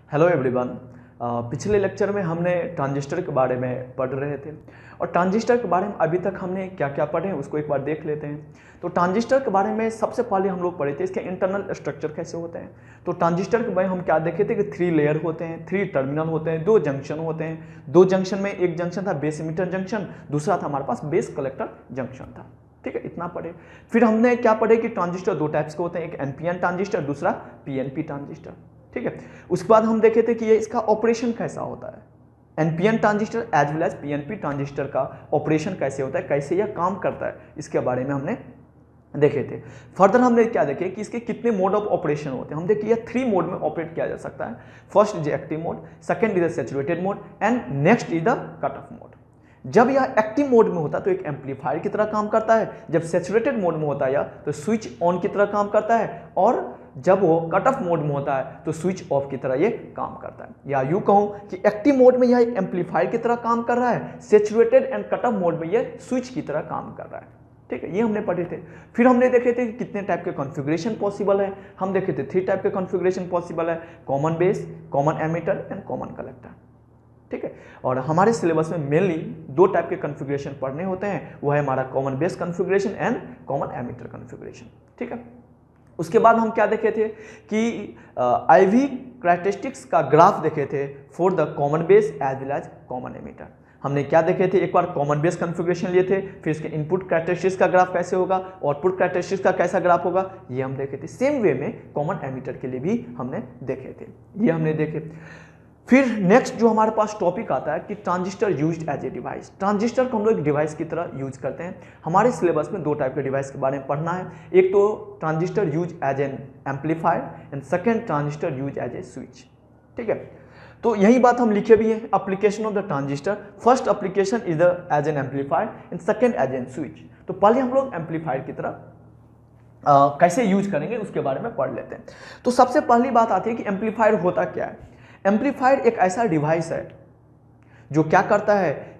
Hello everyone. पिछले lecture में हमने ट्रांजिस्टर के बारे में पढ़ रहे थे और ट्रांजिस्टर के बारे में अभी तक हमने क्या क्या पढ़े हैं उसको एक बार देख लेते हैं। तो ट्रांजिस्टर के बारे में सबसे पहले हम लोग पढ़े थे इसके इंटरनल स्ट्रक्चर कैसे होते हैं। तो ट्रांजिस्टर के बारे में हम क्या देखे थे कि 3 लेयर होते हैं, 3 टर्मिनल होते हैं, 2 जंक्शन होते हैं। 2 जंक्शन में एक जंक्शन था बेस इमिटर जंक्शन, दूसरा था हमारे पास बेस कलेक्टर जंक्शन था। ठीक है, इतना पढ़े। फिर हमने क्या पढ़े कि ट्रांजिस्टर 2 टाइप्स के होते हैं, एक एनपीएन ट्रांजिस्टर, दूसरा पीएनपी ट्रांजिस्टर। ठीक है, उसके बाद हम देखे थे कि ये इसका ऑपरेशन कैसा होता है। NPN transistor as well as PNP transistor का ऑपरेशन कैसे होता है, कैसे यह काम करता है, इसके बारे में हमने देखे थे। फर्दर हमने क्या देखे कि इसके कितने मोड ऑफ ऑपरेशन होते हैं। हम देखे यह 3 मोड में ऑपरेट किया जा सकता है। First is active mode, second is the saturated mode and next is the cut off mode. जब यह एक्टिव मोड में होता है तो एक एम्पलीफायर की तरह काम करता है, जब सैचुरेटेड मोड में होता है तो स्विच ऑन की तरह काम करता है, और जब वो कट ऑफ मोड में होता है तो स्विच ऑफ की तरह ये काम करता है। या यूं कहूं कि एक्टिव मोड में यह एक एम्पलीफायर की तरह काम कर रहा है, saturated and cut off mode में यह स्विच की तरह काम कर रहा है। ठीक है, ये हमने पढ़े थे। फिर हमने देखे थे कि कितने टाइप के कॉन्फ़िगरेशन पॉसिबल है। हम देखे थे 3 टाइप के कॉन्फ़िगरेशन पॉसिबल है, common base, common emitter and common collector. ठीक है, और हमारे सिलेबस में मेनली 2 टाइप के कॉन्फ़िगरेशन पढ़ने होते हैं, वो है हमारा common base configuration and common emitter configuration. ठीक है, उसके बाद हम क्या देखे थे कि IV कैरेक्टरिस्टिक्स का ग्राफ देखे थे for the common base as well as common emitter. हमने क्या देखे थे, एक बार कॉमन बेस कॉन्फ़िगरेशन लिए थे, फिर इसके इनपुट कैरेक्टरिस्टिक्स का ग्राफ कैसे होगा, आउटपुट कैरेक्टरिस्टिक्स का कैसा ग्राफ होगा, ये हम देखे थे। सेम वे में कॉमन एमिटर के लिए भी हमने देखे थे, ये हमने देखे। फिर नेक्स्ट जो हमारे पास टॉपिक आता है कि transistor used as a device. Transistor को हम लोग एक डिवाइस की तरह यूज करते हैं। हमारे सिलेबस में 2 टाइप के डिवाइस के बारे में पढ़ना है। एक तो transistor use as an amplifier and second transistor use as a switch. ठीक है, तो यही बात हम लिखे भी हैं। Application of the transistor, first application is the as an amplifier and second as an switch. तो पहले हम लोग एम्पलीफायर की तरह कैसे यूज करेंगे उसके बारे में पढ़ लेते हैं। तो सबसे पहली बात आती है कि एम्पलीफायर होता क्या है। एम्पलीफायर एक ऐसा डिवाइस है जो क्या करता है,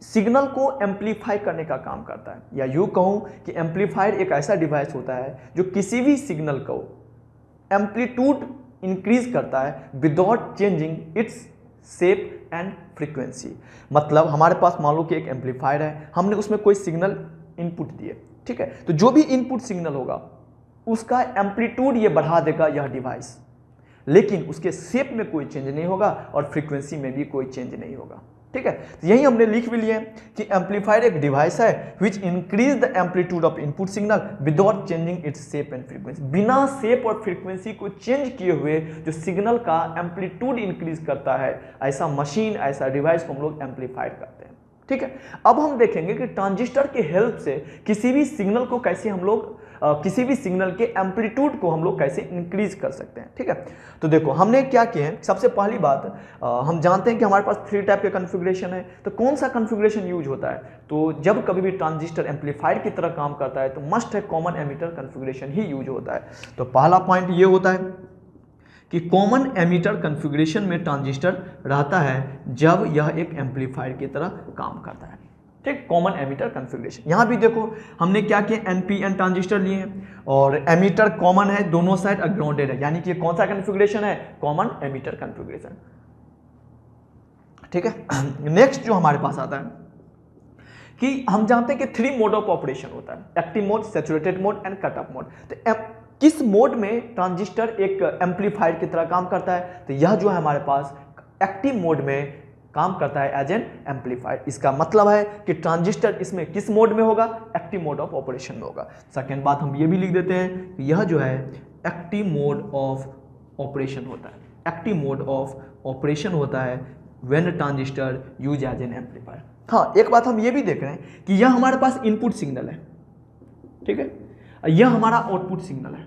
सिग्नल को एम्पलीफाई करने का काम करता है। या यूं कहूं कि एम्पलीफायर एक ऐसा डिवाइस होता है जो किसी भी सिग्नल को एम्पलीट्यूड इंक्रीज करता है without changing its shape and frequency. मतलब हमारे पास मान लो कि एक एम्पलीफायर है, हमने उसमें कोई सिग्नल इनपुट दिए। ठीक है, तो जो भी इनपुट सिग्नल होगा उसका एम्पलीट्यूड ये बढ़ा देगा यह डिवाइस, लेकिन उसके शेप में कोई चेंज नहीं होगा और फ्रीक्वेंसी में भी कोई चेंज नहीं होगा। ठीक है, तो यही हमने लिख भी लिए कि एम्पलीफायर एक डिवाइस है which increase the amplitude of input signal without changing its shape and frequency. बिना शेप और फ्रीक्वेंसी को चेंज किए हुए जो सिग्नल का एम्पलीट्यूड इंक्रीज करता है, ऐसा मशीन, ऐसा डिवाइस को हम लोग एम्पलीफायर करते हैं। ठीक है, अब हम देखेंगे कि ट्रांजिस्टर के हेल्प से किसी भी सिग्नल को कैसे हम लोग किसी भी सिग्नल के एम्पलीट्यूड को हम लोग कैसे इंक्रीज कर सकते हैं। ठीक है, तो देखो हमने क्या किया है। सबसे पहली बात, हम जानते हैं कि हमारे पास 3 टाइप के कॉन्फ़िगरेशन है। तो कौन सा कॉन्फ़िगरेशन यूज होता है, तो जब कभी भी ट्रांजिस्टर एम्पलीफायर की तरह काम करता है तो मस्ट है कॉमन एमिटर कॉन्फ़िगरेशन ही यूज होता है। तो पहला पॉइंट ये होता है कि कॉमन एमिटर कॉन्फ़िगरेशन में ट्रांजिस्टर रहता है जब यह एक एम्पलीफायर की तरह काम करता है। ठीक, कॉमन एमिटर कॉन्फ़िगरेशन। यहाँ भी देखो हमने क्या किया, एनपीएन ट्रांजिस्टर लिए हैं और एमिटर कॉमन है, दोनों साइड ग्राउंडेड है, यानी कि कौन सा कॉन्फ़िगरेशन है, कॉमन एमिटर कॉन्फ़िगरेशन। ठीक है, नेक्स्ट जो हमारे पास आता है कि हम जानते हैं कि 3 मोड ऑफ ऑपरेशन होता है, active mode, saturated mode and cut off mode. तो किस मोड में ट्रांजिस्टर एक एम्पलीफायर की तरह काम करता है, तो यह जो है हमारे पास एक्टिव मोड में काम करता है एज एन एम्पलीफायर। इसका मतलब है कि ट्रांजिस्टर इसमें किस मोड में होगा, एक्टिव मोड ऑफ ऑपरेशन में होगा। सेकेंड बात हम ये भी लिख देते हैं कि यह जो है एक्टिव मोड ऑफ ऑपरेशन होता है। एक्टिव मोड ऑफ ऑपरेशन होता है when transistor use as an amplifier. हाँ, एक बात हम ये भी देख रहे हैं कि यह हमारे पास इनपुट सिग्नल है, ठीक है, यह हमारा आउटपुट सिग्नल है।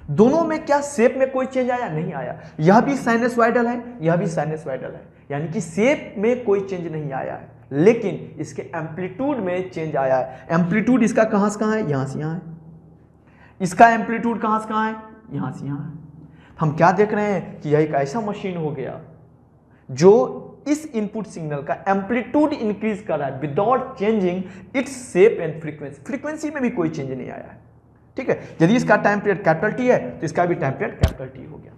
दोनों में क्या शेप में कोई चेंज आया, नहीं आया। यह भी साइनसॉइडल है, यह भी साइनसॉइडल है, यानी कि शेप में कोई चेंज नहीं आया है, लेकिन इसके एम्पलीट्यूड में चेंज आया है। एम्पलीट्यूड इसका कहां से कहां है, यहां से यहां है। इसका एम्पलीट्यूड कहां से कहां है, यहां से यहां है। हम क्या देख रहे हैं कि यह एक ऐसा मशीन हो गया जो इस इनपुट सिग्नल का एम्पलीट्यूड इंक्रीज कर रहा है without changing its shape and frequency. Frequency में भी कोई चेंज नहीं आया है। ठीक है, यदि इसका टाइम पीरियड कैपिटल टी है तो इसका भी टाइम पीरियड कैपिटल टी हो गया।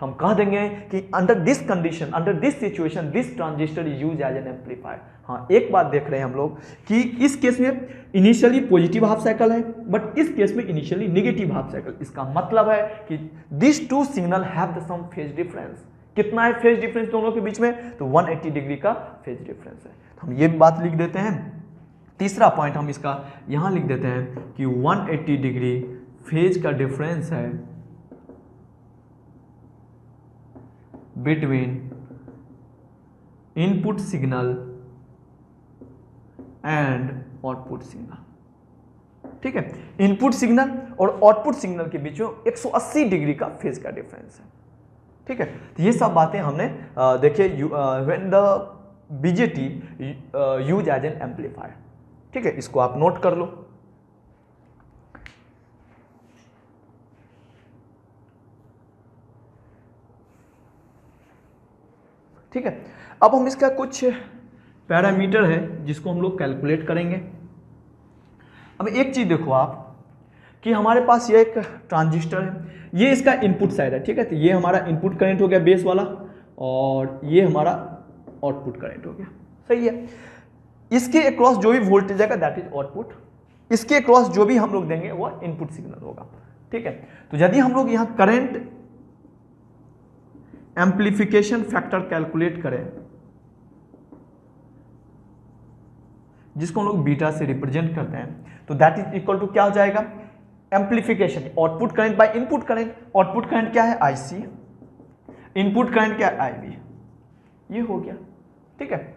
तो हम कह देंगे कि under this condition, under this situation, this transistor is use as an amplifier. हाँ, एक बात देख रहे हैं हम लोग कि इस केस में इनिशियली पॉजिटिव हाफ साइकिल है, बट इस केस में इनिशियली नेगेटिव हाफ साइकिल। इसका मतलब है कि this two signal have the same phase difference. कितना है फेज डिफरेंस दोनों के बीच में? तो 180 डिग्री का फेज डिफरेंस है। तो हम ये बात लिख देते हैं। तीसरा पॉइंट हम इसका यहां लिख देते हैं कि 180 डिग्री फेज का डिफरेंस है between input signal and output signal. ठीक है, इनपुट सिग्नल और आउटपुट सिग्नल के बीच में 180 डिग्री का फेज का डिफरेंस है। ठीक है, तो ये सब बातें हमने देखिए when the BJT use as an amplifier. ठीक है, इसको आप नोट कर लो। ठीक है, अब हम इसका कुछ पैरामीटर है जिसको हम लोग कैलकुलेट करेंगे। अब एक चीज देखो आप कि हमारे पास ये एक ट्रांजिस्टर है, ये इसका इनपुट साइड है। ठीक है, तो ये हमारा इनपुट करंट हो गया बेस वाला, और ये हमारा आउटपुट करंट हो गया। सही है, इसके अक्रॉस जो भी वोल्टेज आएगा दैट इज आउटपुट, इसके अक्रॉस जो भी हम लोग देंगे वो इनपुट सिग्नल होगा। ठीक है, तो यदि हम लोग यहाँ करंट एम्प्लीफिकेशन फैक्टर कैलकुलेट करें, जिसको हम लोग बीटा से रिप्रेजेंट करते हैं, तो दैट इज इक्वल टू क्या हो जाएगा? Amplification output current by input current. Output current क्या है? IC, इनपुट करंट क्या है? IB। ये हो गया। ठीक है,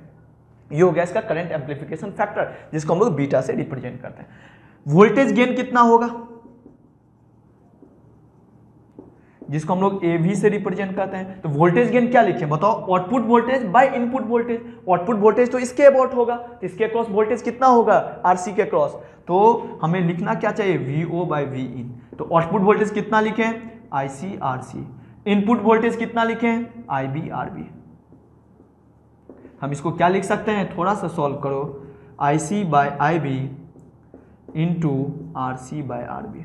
ये हो गया इसका करंट एम्प्लीफिकेशन फैक्टर, जिसको हम लोग बीटा से रिप्रेजेंट करते हैं। वोल्टेज गेन कितना होगा? जिसको हम लोग AV से रिप्रेजेंट करते हैं। तो वोल्टेज गेन क्या लिखे बताओ? Output voltage by input voltage. Output voltage तो इसके अबाउट होगा, तो इसके अक्रॉस वोल्टेज कितना होगा? RC के अक्रॉस। तो हमें लिखना क्या चाहिए? VO by Vin। तो आउटपुट वोल्टेज कितना लिखे? IC RC। इनपुट वोल्टेज कितना लिखे? IB RB। हम इसको क्या लिख सकते हैं? थोड़ा सा सॉल्व करो, IC by IB into RC by RB।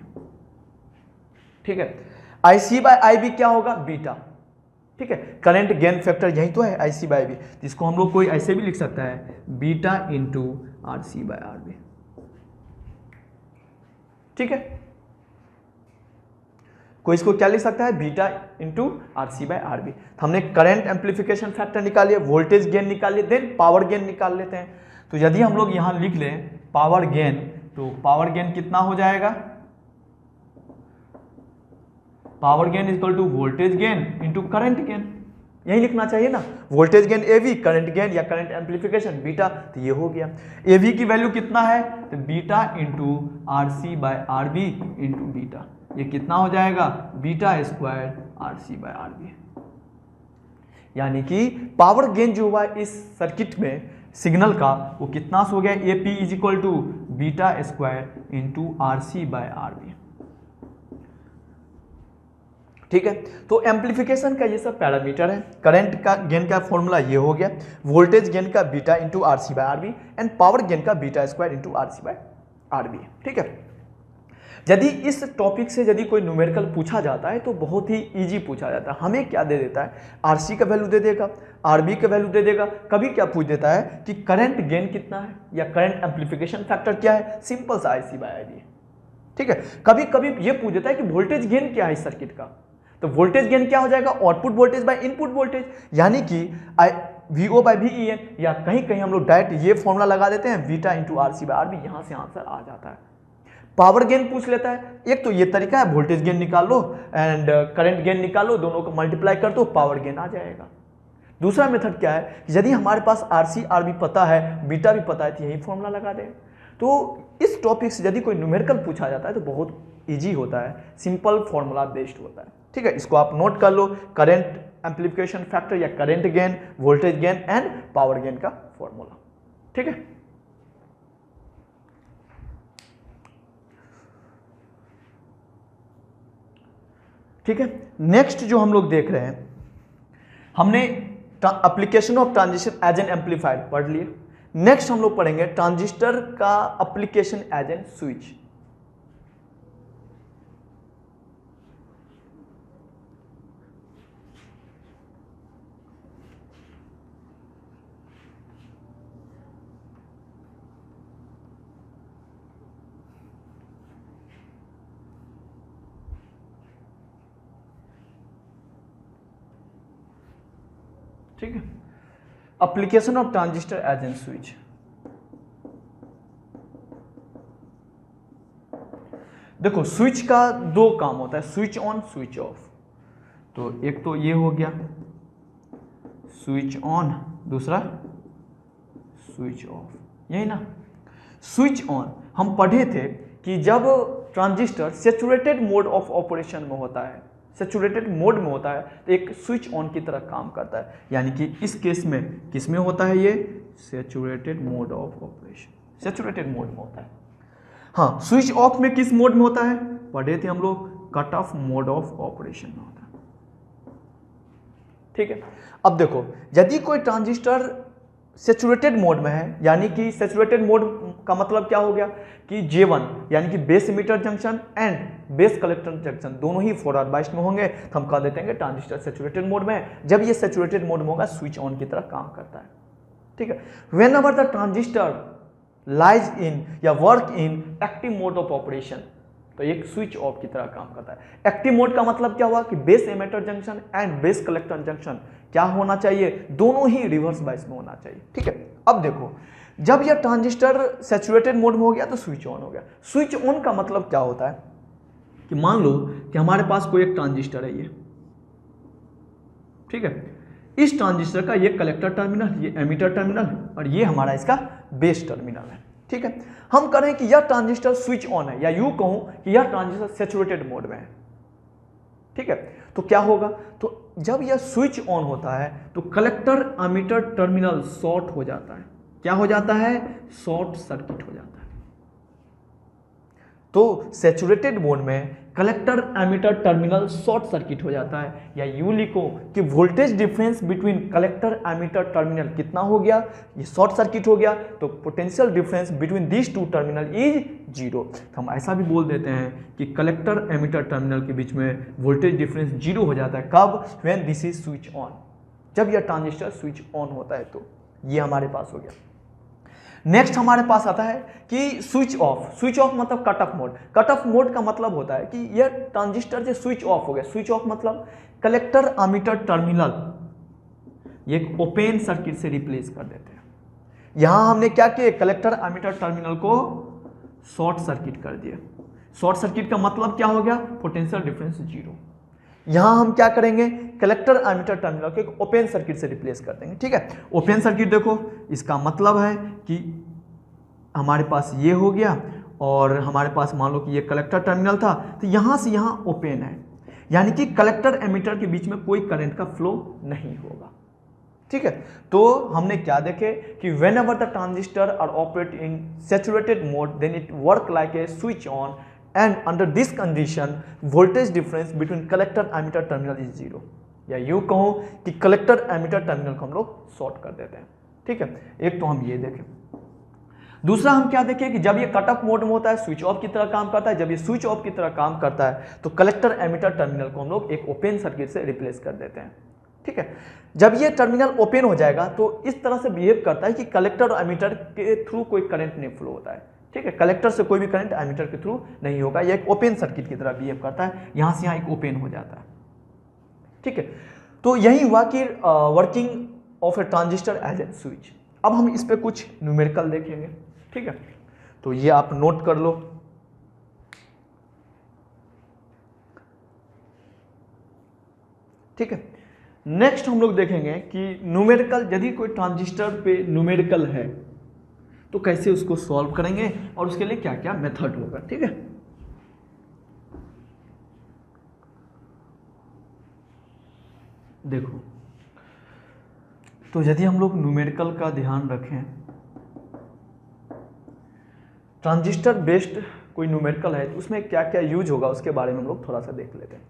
ठीक है, IC बाय IB क्या होगा? बीटा। ठीक है, करंट गेन फैक्टर यही तो है IC बाय IB, जिसको हम लोग कोई ऐसे भी लिख सकता है beta into RC by RB। ठीक है, कोई इसको क्या लिख सकता है? Beta into RC by RB। हमने करंट एम्प्लीफिकेशन फैक्टर निकाल लिया, वोल्टेज गेन निकाल लिया, देन पावर गेन निकाल लेते हैं। तो यदि हम लोग यहां लिख लें पावर गेन, तो पावर गेन कितना हो जाएगा? Power gain is equal to voltage gain into current gain. यही लिखना चाहिए ना, voltage gain AV, current gain या करंट एम्प्लीफिकेशन बीटा। तो ये हो गया। AV की वैल्यू कितना है? तो beta into RC by RB into beta. ये कितना हो जाएगा? Beta square RC by RB। यानी कि पावर गेन जो हुआ इस सर्किट में सिग्नल का, वो कितना हो गया? AP is equal to beta square into RC by RB। ठीक है, तो एम्प्लीफिकेशन का ये सब पैरामीटर है। करंट का गेन का फॉर्मूला ये हो गया, वोल्टेज गेन का beta into RC by RB and power gain का beta square into RC by RB। ठीक है, यदि इस टॉपिक से यदि कोई न्यूमेरिकल पूछा जाता है तो बहुत ही इजी पूछा जाता है। हमें क्या दे देता है? RC का वैल्यू दे देगा, RB का वैल्यू दे देगा। कभी क्या पूछ देता है कि करंट गेन कितना है या करंट एम्प्लीफिकेशन फैक्टर क्या है? सिंपल सा IC बाय IB। ठीक है, कभी कभी ये पूछ देता है कि वोल्टेज गेन क्या है इस सर्किट का, तो वोल्टेज गेन क्या हो जाएगा? Output voltage by input voltage, यानी कि VO बाय VEN, या कहीं कहीं हम लोग डायरेक्ट ये फॉर्मूला लगा देते हैं beta into RC by RB, यहां से आंसर आ जाता है। पावर गेन पूछ लेता है, एक तो ये तरीका है, वोल्टेज गेन निकाल लो एंड करंट गेन निकाल लो, दोनों को मल्टीप्लाई कर दो, पावर गेन आ जाएगा। दूसरा मेथड क्या है? यदि हमारे पास RC RB पता है, बीटा भी पता है, तो यही फॉर्मूला लगा दें। तो इस टॉपिक से यदि कोई न्यूमेरिकल पूछा जाता है तो बहुत ईजी होता है, सिंपल फॉर्मूला बेस्ड होता है। ठीक है, इसको आप नोट कर लो, करंट एम्प्लीफिकेशन फैक्टर या current gain, voltage gain and power gain का फॉर्मूला। ठीक है, ठीक है, नेक्स्ट जो हम लोग देख रहे हैं, हमने application of transistor as an amplifier पढ़ लिए। नेक्स्ट हम लोग पढ़ेंगे ट्रांजिस्टर का एप्लीकेशन एज एन स्विच। ठीक है। Application of transistor as an switch. देखो स्विच का दो काम होता है, स्विच ऑन स्विच ऑफ। तो एक तो ये हो गया स्विच ऑन, दूसरा स्विच ऑफ, यही ना। स्विच ऑन हम पढ़े थे कि जब transistor saturated mode of operation में होता है, सैचुरेटेड मोड में होता है, तो एक स्विच ऑन की तरह काम करता है। यानी कि इस केस में किस में होता है, ये saturated mode of operation, saturated mode में होता है। हाँ, स्विच ऑफ में किस मोड में होता है, पढ़े थे हम लोग, cut off mode of operation में होता है। ठीक है। अब देखो यदि कोई ट्रांजिस्टर सैचुरेटेड मोड में है, यानी कि सैचुरेटेड मोड का मतलब क्या हो गया कि J1 यानी कि base emitter junction and base collector junction दोनों ही फॉरवर्ड बायस्ड में होंगे, तो हम कह देते हैं कि ट्रांजिस्टर सैचुरेटेड मोड में है। जब ये सैचुरेटेड मोड में होगा स्विच ऑन की तरह काम करता है। ठीक है। Whenever the transistor lies in या work in active mode of operation, तो एक स्विच ऑफ की तरह काम करता है। एक्टिव मोड का मतलब क्या हुआ कि base emitter junction and base collector junction क्या होना चाहिए, दोनों ही रिवर्स बायस में होना चाहिए। ठीक है। अब देखो जब यह ट्रांजिस्टर सैचुरेटेड मोड में हो गया तो स्विच ऑन हो गया। स्विच ऑन का मतलब क्या होता है कि मान लो कि हमारे पास कोई एक ट्रांजिस्टर है ये, ठीक है। इस ट्रांजिस्टर का ये कलेक्टर टर्मिनल, ये एमिटर टर्मिनल और ये हमारा इसका बेस टर्मिनल है। ठीक है। हम करें कि यह ट्रांजिस्टर स्विच ऑन है, या यूं कहूं कि यह ट्रांजिस्टर सैचुरेटेड मोड में है। ठीक है। तो क्या होगा, तो जब यह स्विच ऑन होता है तो कलेक्टर एमिटर टर्मिनल शॉर्ट हो जाता है। क्या हो जाता है, शॉर्ट सर्किट हो जाता है। तो सैचुरेटेड मोड में collector emitter terminal short circuit हो जाता है, या यूं लिखो कि voltage difference between collector emitter terminal कितना हो गया, ये शॉर्ट सर्किट हो गया। तो potential difference between this two terminal is zero. तो हम ऐसा भी बोल देते हैं कि कलेक्टर एमिटर टर्मिनल के बीच में वोल्टेज डिफरेंस जीरो हो जाता है। कब, when this is switch on, जब यह ट्रांजिस्टर स्विच ऑन होता है। तो ये हमारे पास हो गया। नेक्स्ट हमारे पास आता है कि स्विच ऑफ। स्विच ऑफ मतलब cut off mode. Cut off mode का मतलब होता है कि यह ट्रांजिस्टर जो स्विच ऑफ हो गया। स्विच ऑफ मतलब कलेक्टर एमिटर टर्मिनल ये ओपन सर्किट से रिप्लेस कर देते हैं। यहां हमने क्या किया, कलेक्टर एमिटर टर्मिनल को शॉर्ट सर्किट कर दिया। शॉर्ट सर्किट का मतलब क्या हो गया, पोटेंशियल डिफरेंस जीरो। यहां हम क्या करेंगे, कलेक्टर एमिटर टर्मिनल को एक ओपन सर्किट से रिप्लेस कर देंगे। ठीक है। ओपन सर्किट देखो इसका मतलब है कि हमारे पास ये हो गया और हमारे पास मान लो कि ये कलेक्टर टर्मिनल था, तो यहां से यहां ओपन है, यानी कि कलेक्टर एमिटर के बीच में कोई करंट का फ्लो नहीं होगा। ठीक है। तो हमने क्या देखे कि whenever the transistor are operate in saturated mode then it work like a switch on and under this condition voltage difference between collector emitter terminal is zero, या यूं कहूं कि कलेक्टर एमिटर टर्मिनल को हम लोग शॉर्ट कर देते हैं। ठीक है। एक तो हम ये देखें। दूसरा हम क्या देखें कि जब ये कट ऑफ मोड में होता है स्विच ऑफ की तरह काम करता है। जब ये स्विच ऑफ की तरह काम करता है तो कलेक्टर एमिटर टर्मिनल को हम लोग एक ओपन सर्किट से रिप्लेस कर देते हैं। ठीक है। जब ये टर्मिनल ओपन हो जाएगा तो इस तरह से बिहेव करता है कि कलेक्टर और एमिटर के थ्रू कोई करंट नहीं फ्लो होता है। ठीक है। कलेक्टर से कोई भी करंट एमिटर के थ्रू नहीं होगा। यह एक ओपन सर्किट की तरह बिहेव करता है, यहां से यहां एक ओपन हो जाता है। ठीक है। तो यही हुआ कि working of a transistor as a switch. अब हम इस पे कुछ न्यूमेरिकल देखेंगे। ठीक है। तो ये आप नोट कर लो। ठीक है। नेक्स्ट हम लोग देखेंगे कि न्यूमेरिकल, यदि कोई ट्रांजिस्टर पे न्यूमेरिकल है तो कैसे उसको सॉल्व करेंगे और उसके लिए क्या क्या मेथड होगा। ठीक है। देखो तो यदि हम लोग न्यूमेरिकल का ध्यान रखें, ट्रांजिस्टर बेस्ड कोई न्यूमेरिकल है तो उसमें क्या क्या यूज होगा उसके बारे में हम लोग थोड़ा सा देख लेते हैं।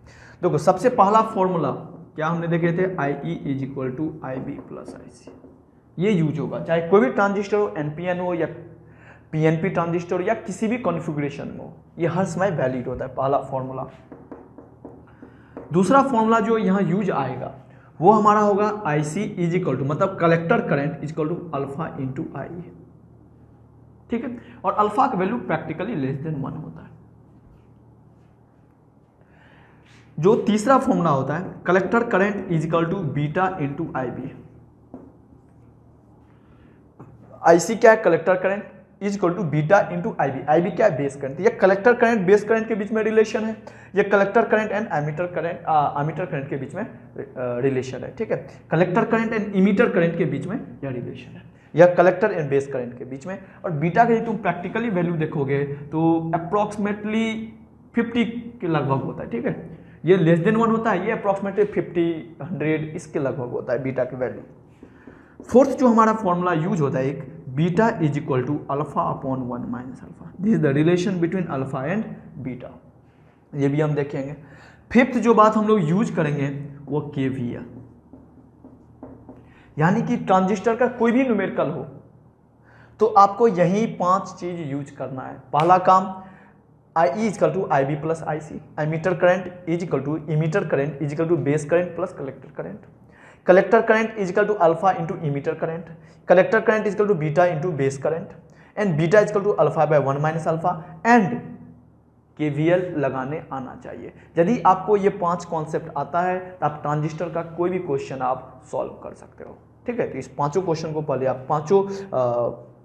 देखो सबसे पहला फॉर्मूला क्या हमने देखे थे, IE is equal to IB plus IC। ये यूज होगा चाहे कोई भी ट्रांजिस्टर हो, NPN हो या PNP ट्रांजिस्टर या किसी भी कॉन्फ़िगरेशन में हो, ये हर समय वैलिड होता है, पहला फॉर्मूला। दूसरा फॉर्मूला जो यहाँ यूज आएगा वो हमारा होगा IC इज इक्वल टू मतलब collector current is equal to alpha into IE। ठीक है। और अल्फा का वैल्यू प्रैक्टिकली लेस देन 1 होता है। जो तीसरा फॉर्मूला होता है collector current is equal to beta into IB। IC क्या है, collector current is equal to beta into IB। IB क्या है, बेस करंट। ये कलेक्टर करंट बेस करंट के बीच में रिलेशन है, ये collector current and emitter current के बीच में रिलेशन है। ठीक है, collector current and emitter current के बीच में यह रिलेशन है, यह कलेक्टर एंड बेस करंट के बीच में। और बीटा का यदि तुम प्रैक्टिकली वैल्यू देखोगे तो अप्रॉक्सीमेटली 50 के लगभग होता है। ठीक है, ये लेस देन 1 होता है, ये अप्रॉक्सीमेटली 50, 100 इसके लगभग होता है बीटा की वैल्यू। फोर्थ जो हमारा फॉर्मूला यूज होता है एक, beta is equal to alpha upon 1 minus alpha. This is the relation between alpha and beta, ये भी हम देखेंगे। फिफ्थ जो बात हम लोग यूज करेंगे वो केवीएल, यानी कि ट्रांजिस्टर का कोई भी न्यूमेरिकल हो तो आपको यही 5 चीज यूज करना है। पहला काम, I E is equal to IB plus IC, emitter current is equal to emitter current is equal to base current plus collector current, collector current is equal to alpha into emitter current, collector current is equal to beta into base current, and beta is equal to alpha by 1 minus alpha, and KVL लगाने आना चाहिए। यदि आपको ये 5 concept आता है तो आप ट्रांजिस्टर का कोई भी क्वेश्चन आप सॉल्व कर सकते हो। ठीक है, तो इस 5 क्वेश्चन को पहले आप 5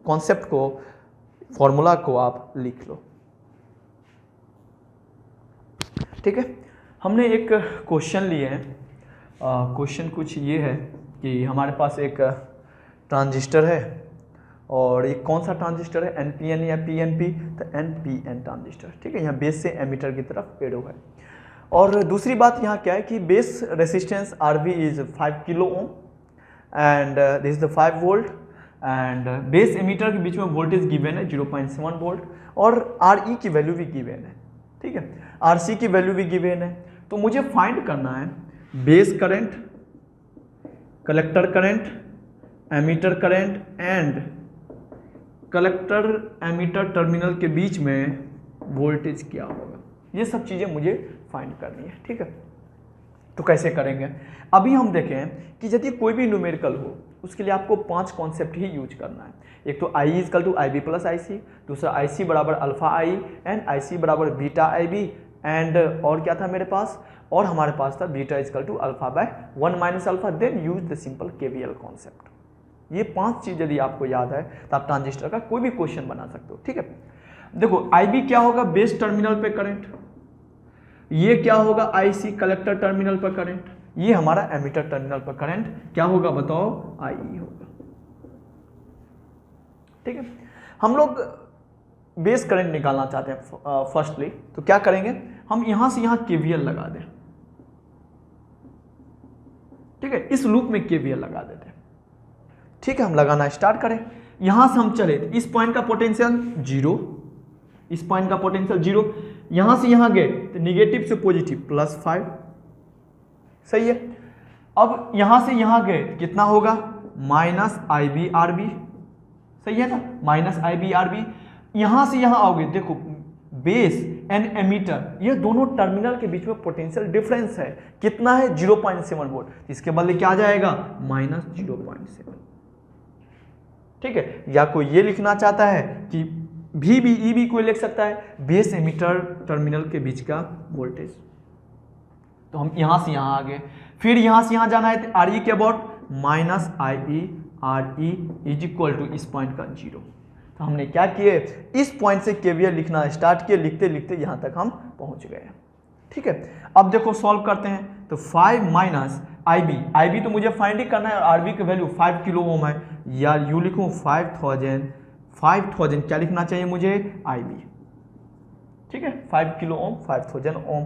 कॉन्सेप्ट को, फॉर्मूला को आप लिख लो। ठीक है, हमने एक क्वेश्चन लिए हैं। क्वेश्चन कुछ ये है कि हमारे पास एक ट्रांजिस्टर है, और ये कौन सा ट्रांजिस्टर है, NPN या PNP, तो NPN ट्रांजिस्टर। ठीक है, यहाँ बेस से एमीटर की तरफ एडो है। और दूसरी बात यहाँ क्या है कि base resistance RB is 5 kilo ohm and this is the 5 volt, and base emitter के बीच में वोल्टेज गिवन है 0.7 वोल्ट, और RE की वैल्यू भी गिवन है। ठीक है, RC की वैल्यू भी गिवन है। तो मुझे फाइंड करना है base current, collector current, emitter current and collector emitter terminal के बीच में वोल्टेज क्या होगा। ये सब चीज़ें मुझे फाइंड करनी है। ठीक है, तो कैसे करेंगे, अभी हम देखें कि यदि कोई भी न्यूमेरिकल हो उसके लिए आपको 5 कॉन्सेप्ट ही यूज करना है। एक तो I is equal to IB plus IC, दूसरा IC बराबर अल्फा I एंड IC बराबर बीटा IB, एंड और क्या था मेरे पास, और हमारे पास था beta is equal to alpha by 1 minus alpha, then use the simple KVL concept. ये 5 चीज यदि आपको याद है तो आप ट्रांजिस्टर का कोई भी क्वेश्चन बना सकते हो। ठीक है, देखो IB क्या होगा, बेस टर्मिनल पे करंट, ये क्या होगा IC कलेक्टर टर्मिनल पर करंट, ये हमारा एमीटर टर्मिनल पर करंट क्या होगा बताओ, IE होगा। ठीक है, हम लोग बेस करंट निकालना चाहते हैं फर्स्टली, तो क्या करेंगे, हम यहां से यहां KVL लगा दें। ठीक है, इस लूप में KVL लगा देते हैं। ठीक है, हम लगाना स्टार्ट करें, यहां से हम चले तो इस पॉइंट का पोटेंशियल 0, इस पॉइंट का पोटेंशियल 0, यहां से यहां गए तो निगेटिव से पॉजिटिव +5, सही है। अब यहां से यहां गए कितना होगा, -IB RB, सही है ना, -IB RB। यहां से यहां आओगे, देखो बेस एंड एमीटर ये दोनों टर्मिनल के बीच में पोटेंशियल डिफरेंस है, कितना है 0.7 वोल्ट, इसके बदले क्या आ जाएगा -0.7। ठीक है, या कोई ये लिखना चाहता है कि VBE कोई लिख सकता है, बेस एमीटर टर्मिनल के बीच का वोल्टेज। तो हम यहां से यहां आ गए, फिर यहां से यहां जाना है तो RE के about -IE RE is equal to इस पॉइंट का 0। तो हमने क्या किए, इस पॉइंट से KVL लिखना स्टार्ट किए, लिखते लिखते यहां तक हम पहुंच गए। ठीक है, अब देखो सॉल्व करते हैं, तो 5 माइनस IB तो मुझे फाइंड ही करना है, और RB की वैल्यू 5 किलो ओम है, या यू लिखूं 5000 क्या लिखना चाहिए मुझे, IB। ठीक है, 5 किलो ओम 5000 ओम,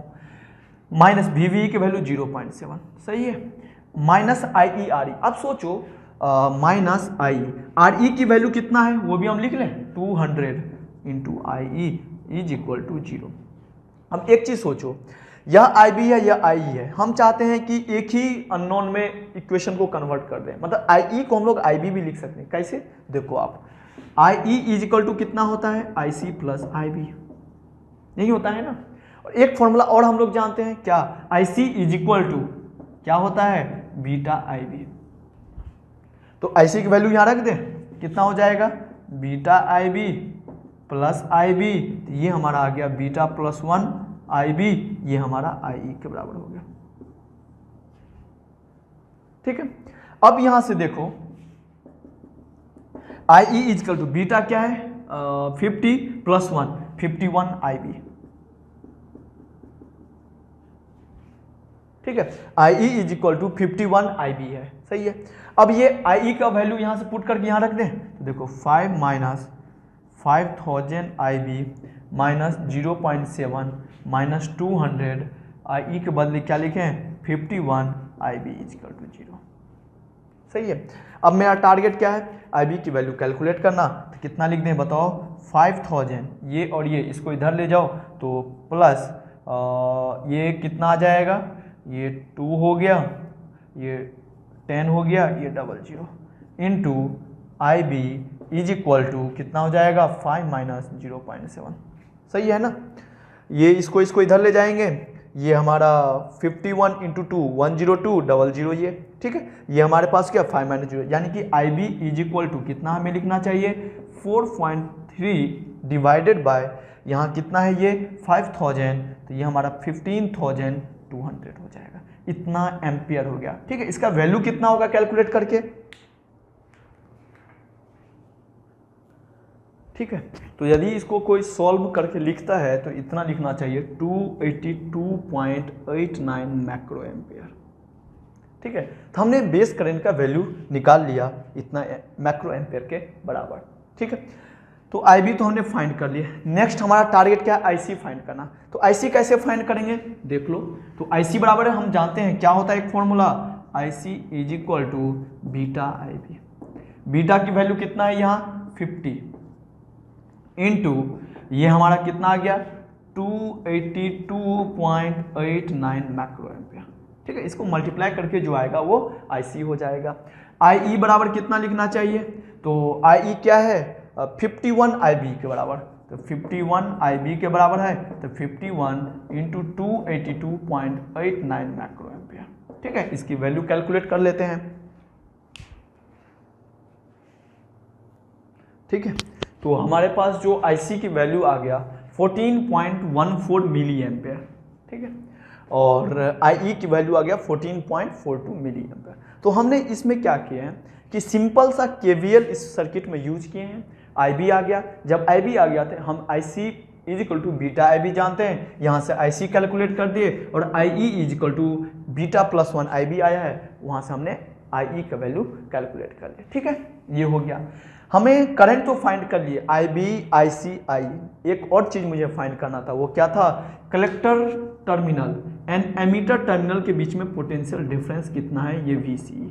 माइनस VBE की वैल्यू 0.7, सही है, माइनस IE RE। अब सोचो -RE की वैल्यू कितना है वो भी हम लिख लें, 200 into IE is equal to 0। अब एक चीज सोचो, यह IB है यह IE है, हम चाहते हैं कि एक ही अननोन में इक्वेशन को कन्वर्ट कर दें, मतलब IE को हम लोग IB भी लिख सकते हैं। कैसे, देखो आप, IE इज इक्वल टू कितना होता है, IC प्लस IB, यही होता है ना। और एक फॉर्मूला और हम लोग जानते हैं क्या, IC इज इक्वल टू क्या होता है, बीटा IB। तो IC की वैल्यू यहां रख दें, कितना हो जाएगा, बीटा IB प्लस IB, तो ये हमारा आ गया बीटा प्लस 1 IB, ये हमारा IE के बराबर हो गया। ठीक है, अब यहां से देखो, I E is equal to beta क्या है 50 + 1 51 IB, ठीक है। I E is equal to 51 IB है, सही है। अब ये आई ई का वैल्यू यहाँ से पुट करके यहाँ रख दें तो देखो 5 - 5000 IB -0.7 -200 आई ई के बदले क्या लिखें 51 IB इजकल टू 0, सही है। अब मेरा टारगेट क्या है IB की वैल्यू कैलकुलेट करना, तो कितना लिख दें बताओ 5000, ये और ये इसको इधर ले जाओ तो प्लस ये कितना आ जाएगा, ये 2 हो गया, ये 10 हो गया, ये 00 into IB is equal to कितना हो जाएगा 5 - 0.7, सही है ना। ये इसको इधर ले जाएंगे, ये हमारा 51 × 2 102 00 ये, ठीक है। ये हमारे पास क्या 5 - 0, यानी कि IB इज इक्वल टू कितना हमें लिखना चाहिए 4.3 डिवाइडेड बाय यहाँ कितना है ये 5000, तो ये हमारा 15200 हो जाएगा, इतना एम्पियर हो गया, ठीक है। इसका वैल्यू कितना होगा कैलकुलेट करके, ठीक है। तो यदि इसको कोई सॉल्व करके लिखता है तो इतना लिखना चाहिए 282.89 मैक्रो एम्पियर, ठीक है। तो हमने बेस करंट का वैल्यू निकाल लिया इतना मैक्रो एम्पियर के बराबर, ठीक है। तो IB तो हमने फाइंड कर लिया। नेक्स्ट हमारा टारगेट क्या है IC फाइंड करना। तो IC कैसे फाइंड करेंगे देख लो। तो IC बराबर है, हम जानते हैं क्या होता है एक formula IC is equal to beta IB। Beta की वैल्यू कितना है यहाँ 50 इंटू ये हमारा कितना आ गया 282.89 मैक्रो एम्पियर, ठीक है। इसको मल्टीप्लाई करके जो आएगा वो IC हो जाएगा। IE बराबर कितना लिखना चाहिए, तो IE क्या है 51 IB के बराबर, तो 51 IB के बराबर है, तो 51 × 282.89 मैक्रो एम्पियर, ठीक है। इसकी वैल्यू कैलकुलेट कर लेते हैं, ठीक है। तो हमारे पास जो IC की वैल्यू आ गया 14.14 मिली एम्पियर, ठीक है, और IE की वैल्यू आ गया 14.42 मिली एम्पियर। तो हमने इसमें क्या किया है कि सिंपल सा KVL इस सर्किट में यूज किए हैं। IB आ गया, जब IB आ गया था हम IC is equal to beta IB जानते हैं, यहाँ से IC कैलकुलेट कर दिए, और IE is equal to beta + 1 IB आया है, वहाँ से हमने IE का वैल्यू कैलकुलेट कर लिया, ठीक है। ये हो गया। हमें करंट तो फाइंड कर लिए IB IC IE, एक और चीज़ मुझे फाइंड करना था, वो क्या था collector terminal and emitter terminal के बीच में पोटेंशियल डिफरेंस कितना है, ये VCE,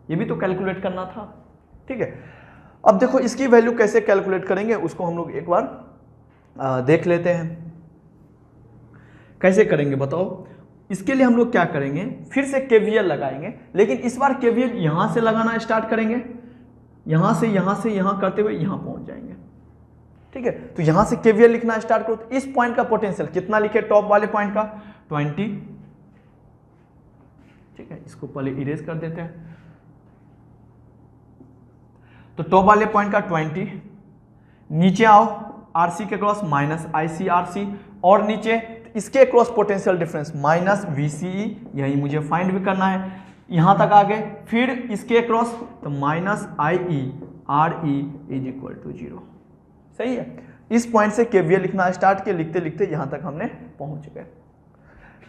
ये भी तो कैलकुलेट करना था, ठीक है। अब देखो इसकी वैल्यू कैसे कैलकुलेट करेंगे उसको हम लोग एक बार देख लेते हैं। कैसे करेंगे बताओ। इसके लिए हम लोग क्या करेंगे, फिर से KVL लगाएंगे, लेकिन इस बार KVL यहाँ से लगाना स्टार्ट करेंगे, यहाँ से यहाँ करते हुए यहाँ पहुँच जाएंगे, ठीक है। तो यहाँ से KVL लिखना स्टार्ट करो, तो इस पॉइंट का पोटेंशियल कितना लिखे टॉप वाले पॉइंट का 20, ठीक है। इसको पहले इरेज कर देते हैं। तो टॉप वाले पॉइंट का 20, नीचे आओ RC के क्रॉस -ICRC, और नीचे इसके क्रॉस पोटेंशियल डिफरेंस -VCE, यही मुझे फाइंड भी करना है। यहाँ तक आ गए, फिर इसके क्रॉस तो -IERE इज इक्वल टू 0, सही है। इस पॉइंट से KVL लिखना स्टार्ट किया, लिखते लिखते यहाँ तक हमने पहुँच गए।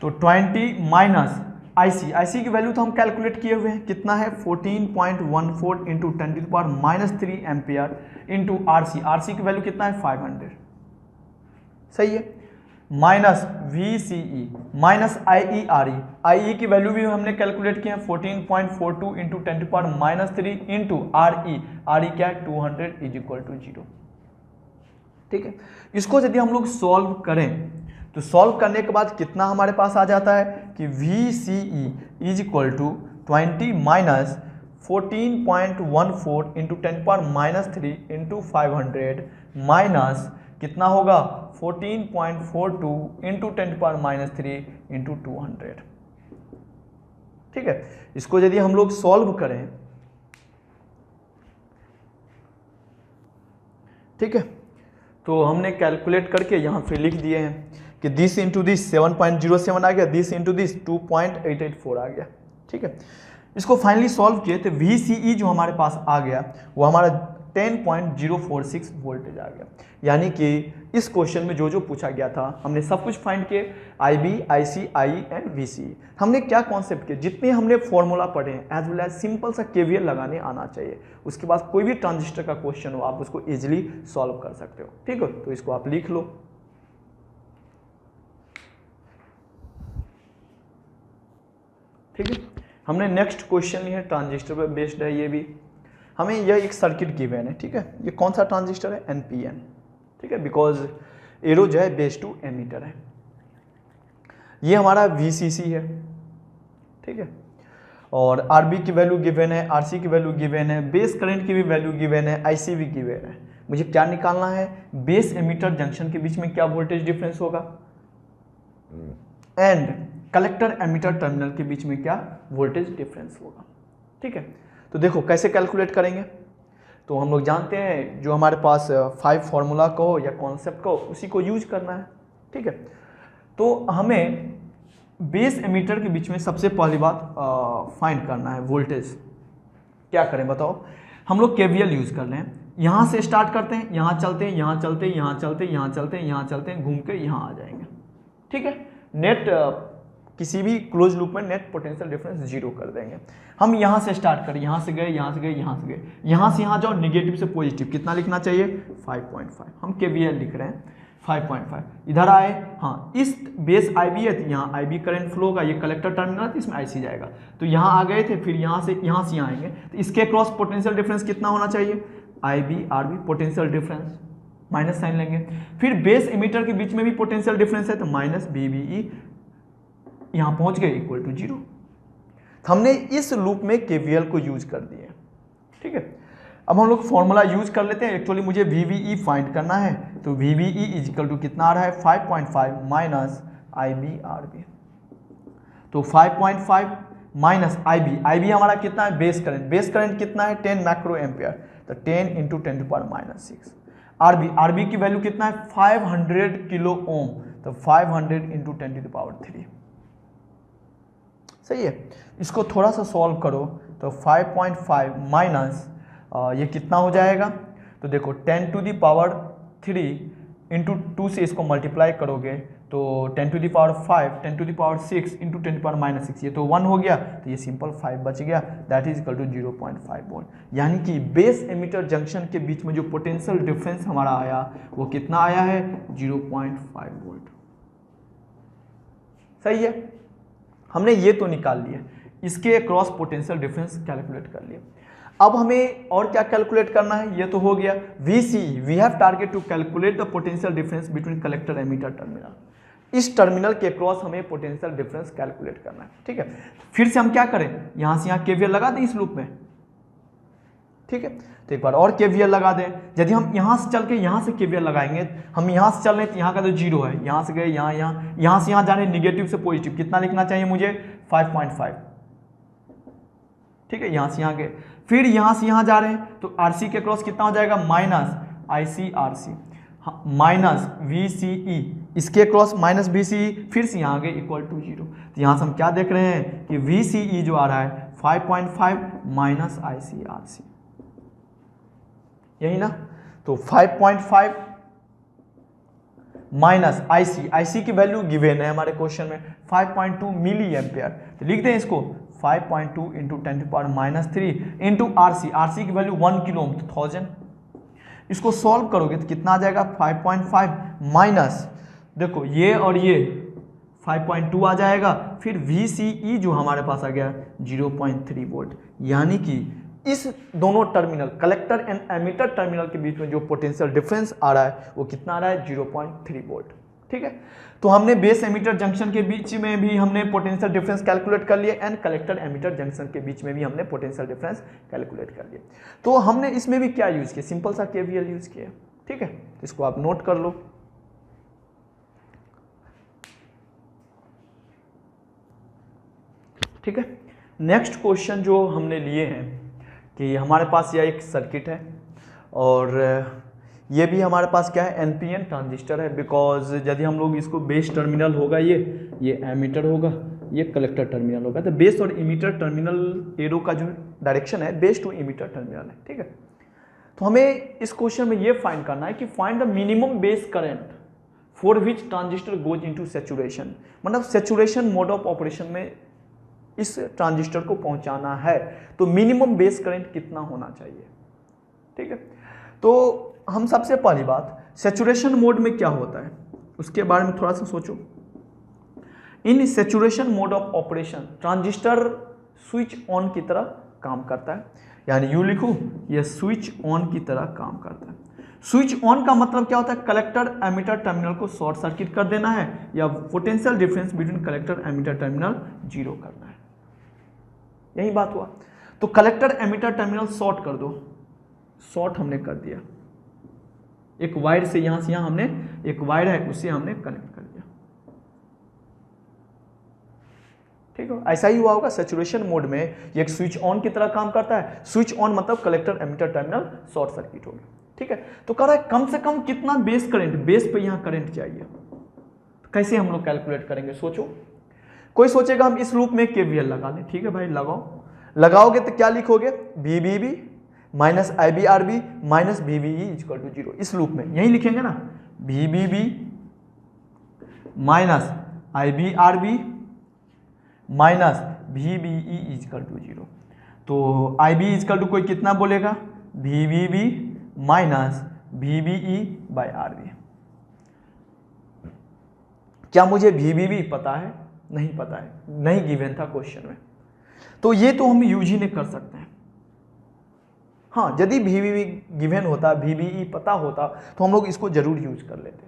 तो 20 IC की वैल्यू तो हम कैलकुलेट किए हुए हैं, कितना है 14.14 × 10⁻³ एम्पियर इंटू RC की वैल्यू कितना है 500, सही है। -VCE IERE की वैल्यू भी हमने कैलकुलेट किया है 14.42 × 10⁻³ इंटू RE क्या है 200 इज इक्वल टू 0, ठीक है। इसको यदि हम लोग सॉल्व करें तो सॉल्व करने के बाद कितना हमारे पास आ जाता है कि VCE is equal to 20 - 14.14 × 10⁻³ into 500 minus कितना होगा 14.42 × 10⁻³ इंटू 200, ठीक है। इसको यदि हम लोग सॉल्व करें, ठीक है, तो हमने कैलकुलेट करके यहाँ पे लिख दिए हैं कि दिस 7.07 आ गया, दिस 2.884 आ गया, ठीक है। इसको फाइनली सॉल्व किए तो VCE जो हमारे पास आ गया वो हमारा 10.046 वोल्टेज आ गया। यानी कि इस क्वेश्चन में जो जो पूछा गया था हमने सब कुछ फाइंड किए, IB, IC, IE and VCE। हमने क्या कॉन्सेप्ट किए, जितने हमने फॉर्मूला पढ़े हैं एज वेल एज सिंपल सा KVL लगाने आना चाहिए। उसके बाद कोई भी ट्रांजिस्टर का क्वेश्चन हो आप उसको इजिली सॉल्व कर सकते हो। ठीक है, तो इसको आप लिख लो। ठीक है, हमने नेक्स्ट क्वेश्चन लिया है, ट्रांजिस्टर पर बेस्ड है ये भी। हमें यह एक सर्किट गिवन है। ठीक है, ये कौन सा ट्रांजिस्टर है, NPN। ठीक है, बिकॉज एरो जो है बेस टू एमीटर है। ये हमारा VCC है। ठीक है, और RB की वैल्यू गिवन है, RC की वैल्यू गिवन है, बेस करंट की भी वैल्यू गिवन है, IC भी गिवन है। मुझे क्या निकालना है, बेस एमीटर जंक्शन के बीच में क्या वोल्टेज डिफरेंस होगा एंड कलेक्टर एमीटर टर्मिनल के बीच में क्या वोल्टेज डिफरेंस होगा। ठीक है, तो देखो कैसे कैलकुलेट करेंगे। तो हम लोग जानते हैं जो हमारे पास 5 फार्मूला को या कॉन्सेप्ट को उसी को यूज करना है। ठीक है, तो हमें बेस एमीटर के बीच में सबसे पहली बात फाइंड करना है वोल्टेज। क्या करें बताओ, हम लोग KVL यूज कर लें। यहाँ से स्टार्ट करते हैं, यहाँ चलते हैं, यहाँ चलते हैं, यहाँ चलते हैं, यहाँ चलते हैं, यहाँ चलते हैं, घूम के यहाँ आ जाएंगे। ठीक है, नेट किसी भी क्लोज लूप में नेट पोटेंशियल डिफरेंस 0 कर देंगे। हम यहाँ से स्टार्ट करें, यहाँ से गए, यहाँ से गए, यहाँ से गए, यहाँ से यहाँ जाओ, निगेटिव से पॉजिटिव कितना लिखना चाहिए 5.5। हम KVL लिख रहे हैं 5.5। इधर आए, हाँ इस बेस IB है तो यहाँ IB करंट फ्लो होगा, ये कलेक्टर टर्मिनल है तो इसमें IC जाएगा। तो यहाँ आ गए थे, फिर यहाँ से यहाँ आएंगे तो इसके क्रॉस पोटेंशियल डिफरेंस कितना होना चाहिए, IB RB potential difference minus sign लेंगे। फिर बेस एमीटर के बीच में भी पोटेंशियल डिफरेंस है तो माइनस BBE, यहाँ पहुंच गए इक्वल टू 0। हमने इस लूप में KVL को यूज कर दिए। ठीक है, अब हम लोग फॉर्मूला यूज कर लेते हैं। एक्चुअली मुझे VBE फाइंड करना है तो VBE इज इक्वल टू कितना आ रहा है 5.5 माइनस IB RB। तो 5.5 माइनस IB हमारा कितना है, बेस करंट कितना है 10 माइक्रो एम्पियर, तो 10 इंटू 10⁻⁶। RB की वैल्यू कितना है 500 किलो ओम, तो 500 इंटू 10⁻3। सही है, इसको थोड़ा सा सॉल्व करो तो 5.5 माइनस ये कितना हो जाएगा, तो देखो 10⁻3 इंटू 2 से इसको मल्टीप्लाई करोगे तो 10⁵, 10⁶ इंटू 10⁻⁶, ये तो 1 हो गया, तो ये सिंपल 5 बच गया, that is equal to 0.5 volt. यानी कि बेस एमीटर जंक्शन के बीच में जो पोटेंशियल डिफरेंस हमारा आया वो कितना आया है 0.5 वोल्ट। सही है, हमने ये तो निकाल लिया, इसके क्रॉस पोटेंशियल डिफरेंस कैलकुलेट कर लिया। अब हमें और क्या कैलकुलेट करना है, ये तो हो गया VCE, we have target to calculate the potential difference between collector emitter terminal. इस टर्मिनल के क्रॉस हमें पोटेंशियल डिफरेंस कैलकुलेट करना है। ठीक है, फिर से हम क्या करें, यहां से यहां KVL लगा दें इस लूप में। ठीक है, तो एक बार और KVL लगा दें। यदि हम यहां से चल के यहां से KVL लगाएंगे, हम यहां से चल रहे हैं तो यहाँ का तो 0 है, यहां से गए यहाँ से यहाँ जाने निगेटिव से पॉजिटिव, कितना लिखना चाहिए मुझे 5.5। ठीक है, यहां से यहाँ गए, फिर यहां से यहाँ जा रहे हैं तो RC के क्रॉस कितना हो जाएगा minus IC RC minus VCE, इसके क्रॉस माइनस VCE, फिर से यहाँ गए इक्वल टू 0। तो यहाँ से हम क्या देख रहे हैं कि VCE जो आ रहा है 5.5 माइनस IC RC, यही ना। तो 5.5 माइनस IC की वैल्यू गिवन है हमारे क्वेश्चन में 5.2 मिली एम्पियर, तो लिख दें इसको 5.2 इंटू 10⁻³ इंटू RC की वैल्यू 1 किलो ओम, तो 1000। इसको सॉल्व करोगे तो कितना आ जाएगा 5.5 माइनस, देखो ये और ये 5.2 आ जाएगा, फिर VCE जो हमारे पास आ गया 0.3 वोल्ट। यानी कि इस दोनों terminal collector and emitter terminal के बीच में जो पोटेंशियल डिफरेंस आ रहा है वो कितना आ रहा है 0.3 वोल्ट। ठीक है, तो हमने बेस एमीटर जंक्शन के बीच में भी हमने पोटेंशियल डिफरेंस कैलकुलेट कर लिया एंड कलेक्टर एमीटर जंक्शन के बीच में भी हमने पोटेंशियल डिफरेंस कैलकुलेट कर लिया। तो हमने इसमें भी क्या यूज किया, सिंपल सा KVL यूज किया। ठीक है, इसको आप नोट कर लो। ठीक है, नेक्स्ट क्वेश्चन जो हमने लिए हैं कि हमारे पास यह एक सर्किट है और ये भी हमारे पास क्या है NPN ट्रांजिस्टर है, बिकॉज यदि हम लोग इसको बेस टर्मिनल होगा ये एमीटर होगा ये कलेक्टर टर्मिनल होगा। तो बेस और इमीटर टर्मिनल एरो का जो डायरेक्शन है बेस टू इमीटर टर्मिनल है, ठीक है। तो हमें इस क्वेश्चन में ये फाइंड करना है कि find the minimum base current for which transistor goes into saturation, मतलब सैचुरेशन मोड ऑफ ऑपरेशन में इस ट्रांजिस्टर को पहुंचाना है तो मिनिमम बेस करंट कितना होना चाहिए, ठीक है। तो हम सबसे पहली बात सैचुरेशन मोड में क्या होता है उसके बारे में थोड़ा सा सोचो। In saturation mode of operation transistor switch on की तरह काम करता है, यानी यू लिखूं यह स्विच ऑन की तरह काम करता है। स्विच ऑन का मतलब क्या होता है, कलेक्टर एमीटर टर्मिनल को शॉर्ट सर्किट कर देना है या potential difference between collector emitter terminal zero करना है, यही बात हुआ। तो कलेक्टर एमीटर टर्मिनल शॉर्ट कर दो, शॉर्ट हमने कर दिया, एक वायर से यहां से यहां हमने एक वायर है उसे हमने कनेक्ट कर दिया, ठीक है। ऐसा ही हुआ होगा सैचुरेशन मोड में, ये एक स्विच ऑन की तरह काम करता है। स्विच ऑन मतलब collector emitter terminal short circuit हो गया, ठीक है। तो कह रहा है कम से कम कितना बेस करंट, बेस पे यहां करंट चाहिए, तो कैसे हम लोग कैलकुलेट करेंगे सोचो। कोई सोचेगा हम इस लूप में केवीएल लगा लें, ठीक है भाई लगाओ, लगाओगे तो क्या लिखोगे, VBB minus IBRB minus VBE equal to 0, इस लूप में यही लिखेंगे ना, VBB minus IBRB minus VBE equal to 0। तो IB इक्वल टू कोई कितना बोलेगा, VBB minus VBE by RB। क्या मुझे VBB पता है, नहीं पता है, नहीं गिवन था क्वेश्चन में, तो ये तो हम यूज ही नहीं कर सकते हैं। हाँ यदि VBB गिवन होता, VBE पता होता तो हम लोग इसको जरूर यूज कर लेते।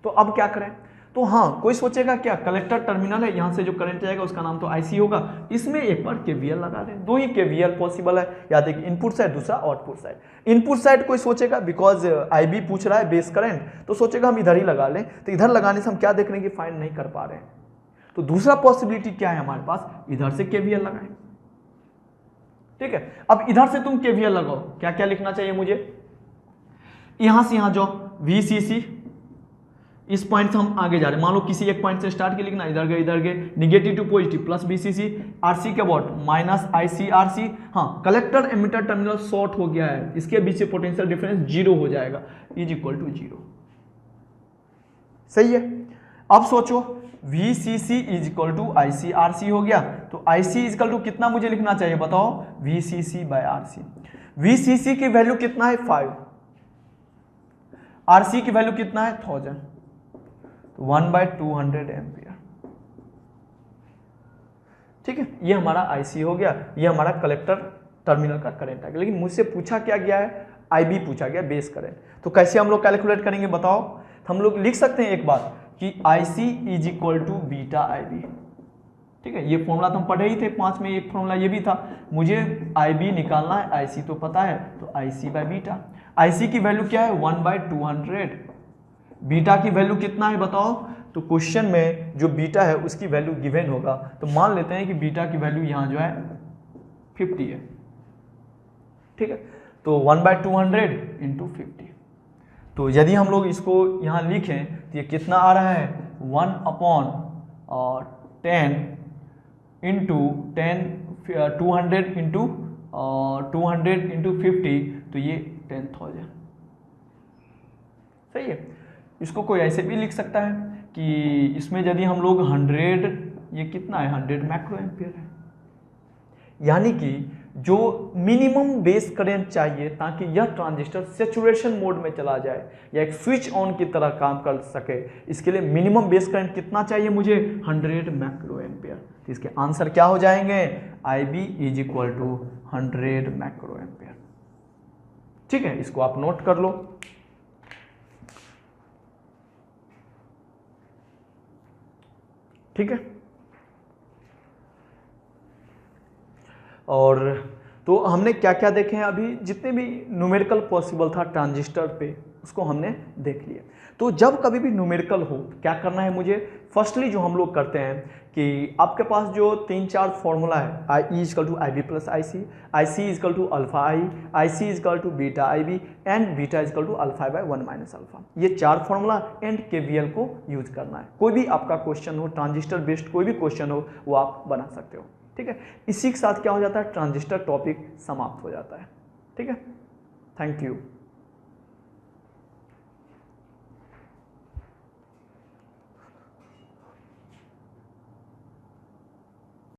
तो अब क्या करें, तो हाँ कोई सोचेगा क्या कलेक्टर टर्मिनल है, यहाँ से जो करंट जाएगा उसका नाम तो IC होगा, इसमें एक बार KVL लगा दें। दो ही KVL पॉसिबल है, या देखिए इनपुट साइड दूसरा आउटपुट साइड। इनपुट साइड कोई सोचेगा बिकॉज IB पूछ रहा है बेस करंट, तो सोचेगा हम इधर ही लगा लें, तो इधर लगाने से हम क्या देख रहे हैं कि फाइंड नहीं कर पा रहे हैं। तो दूसरा पॉसिबिलिटी क्या है हमारे पास, इधर से KVL लगाएं, ठीक है। अब इधर से तुम KVL लगाओ, क्या क्या लिखना चाहिए मुझे, यहां से यहां जाओ VCC, इस पॉइंट से हम आगे जा रहे हैं, मान लो किसी एक पॉइंट से स्टार्ट के लिखना, इधर गए negative to positive plus VCC, RC के अबाउट माइनस ICRC। हाँ कलेक्टर एमीटर टर्मिनल शॉर्ट हो गया है, इसके बीच से पोटेंशियल डिफरेंस 0 हो जाएगा, इज इक्वल टू 0, सही है। अब सोचो VCC is equal to ICRC हो गया, तो IC इज इक्वल टू कितना मुझे लिखना चाहिए बताओ, VCC बाय RC। VCC की वैल्यू कितना है 5, RC की वैल्यू कितना है 1000, तो 1/200 एम्पियर, ठीक है। ये हमारा IC हो गया, ये हमारा कलेक्टर टर्मिनल का करंट आ गया। लेकिन मुझसे पूछा क्या गया है, IB पूछा गया बेस करंट, तो कैसे हम लोग कैलकुलेट करेंगे बताओ। हम लोग लिख सकते हैं एक बात कि IC is equal to beta IB, ठीक है। ये फॉर्मूला तो हम पढ़े ही थे 5 में, एक फॉर्मूला ये भी था, मुझे IB निकालना है, IC तो पता है, तो IC बाय बीटा। IC की वैल्यू क्या है 1/200, बीटा की वैल्यू कितना है बताओ। तो क्वेश्चन में जो बीटा है उसकी वैल्यू गिवन होगा, तो मान लेते हैं कि बीटा की वैल्यू यहाँ जो है 50 है, ठीक है। तो 1/200 इंटू 50, तो यदि हम लोग इसको यहाँ लिखें तो ये कितना आ रहा है 1/10 इंटू 200 इंटू 50, तो ये 10,000, सही है। इसको कोई ऐसे भी लिख सकता है कि इसमें यदि हम लोग 100, ये कितना है 100 माइक्रो एम्पियर है, यानी कि जो मिनिमम बेस करंट चाहिए ताकि यह ट्रांजिस्टर सैचुरेशन मोड में चला जाए या एक स्विच ऑन की तरह काम कर सके, इसके लिए मिनिमम बेस करंट कितना चाहिए मुझे 100 माइक्रो एम्पियर। तो इसके आंसर क्या हो जाएंगे, IB is equal to 100 micro ampere, ठीक है। इसको आप नोट कर लो। ठीक है, और तो हमने क्या क्या देखे हैं अभी, जितने भी न्यूमेरिकल पॉसिबल था ट्रांजिस्टर पे उसको हमने देख लिया। तो जब कभी भी न्यूमेरिकल हो क्या करना है मुझे, फर्स्टली जो हम लोग करते हैं कि आपके पास जो 3-4 फॉर्मूला है, I equal to I B plus I C equal to alpha I C equal to beta I B and beta is equal to alpha by 1 minus alpha, ये 4 फॉर्मूला एंड केवीएल को यूज करना है। कोई भी आपका question हो, transistor based कोई भी क्वेश्चन हो, वो आप बना सकते हो। ठीक है, इसी के साथ क्या हो जाता है, ट्रांजिस्टर टॉपिक समाप्त हो जाता है। ठीक है, थैंक यू।